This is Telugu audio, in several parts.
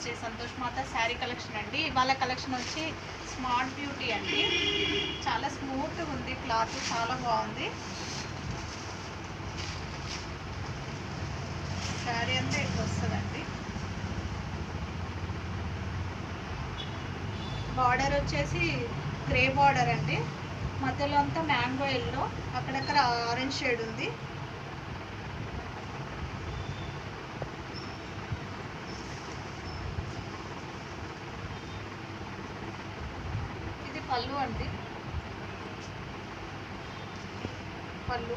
శ్రీ సంతోష్ మాత శారీ కలెక్షన్ అండి. ఇవాళ కలెక్షన్ వచ్చి స్మార్ట్ బ్యూటీ అండి. చాలా స్మూత్గా ఉంది, క్లాత్ చాలా బాగుంది. శారీ అంతా ఇట్లా వస్తుందండి. బార్డర్ వచ్చేసి గ్రే బార్డర్ అండి. మధ్యలో అంతా మ్యాంగో ఎల్లో, అక్కడక్కడ ఆరెంజ్ షేడ్ ఉంది. ఇది పళ్ళు అండి. పళ్ళు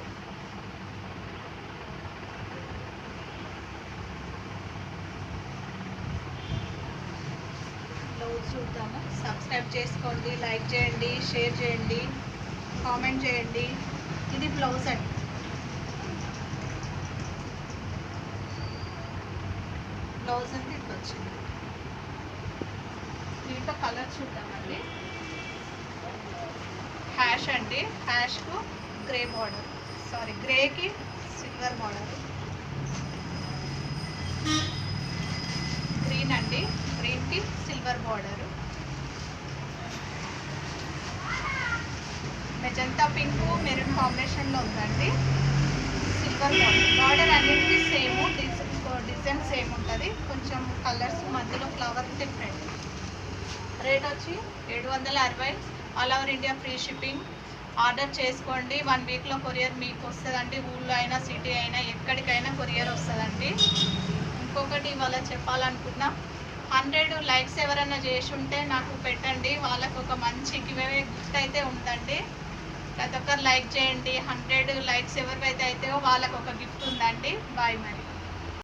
బ్లౌజ్ చూద్దాము. సబ్స్క్రైబ్ చేసుకోండి, లైక్ చేయండి, షేర్ చేయండి, కామెంట్ చేయండి. ఇది బ్లౌజ్ అండి. బ్లౌజ్ అంటే ఇట్లా వచ్చింది. దీంట్లో కలర్ చూద్దామండి. హ్యాష్ అండి. హ్యాష్కు గ్రే బార్డర్, సారీ గ్రేకి సిల్వర్ బార్డర్. గ్రీన్ అండి. గ్రీన్కి silver border. Magenta pink maroon కాంబినేషన్లో ఉందండి. Silver border. బార్డర్ అన్నింటికి సేమ్, డిజైన్ సేమ్ ఉంటుంది. కొంచెం కలర్స్ మధ్యలో ఫ్లవర్ డిఫరెంట్. రేట్ వచ్చి 760. All over India free shipping. Order చేసుకోండి. 1 వీక్లో కొరియర్ మీకు వస్తుందండి. ఊళ్ళో అయినా సిటీ అయినా ఎక్కడికైనా కొరియర్ వస్తుందండి. ఇంకొకటి ఇవాళ చెప్పాలనుకున్నా, 100 లైక్స్ ఎవరైనా చేసి ఉంటే నాకు పెట్టండి. వాళ్ళకు ఒక మంచి గివ్అవే గిఫ్ట్ అయితే ఉందండి. ప్రతి ఒక్కరు లైక్ చేయండి. 100 లైక్స్ ఎవరికైతే అవుతాయో వాళ్ళకు ఒక గిఫ్ట్ ఉందండి. బాయ్ మరి.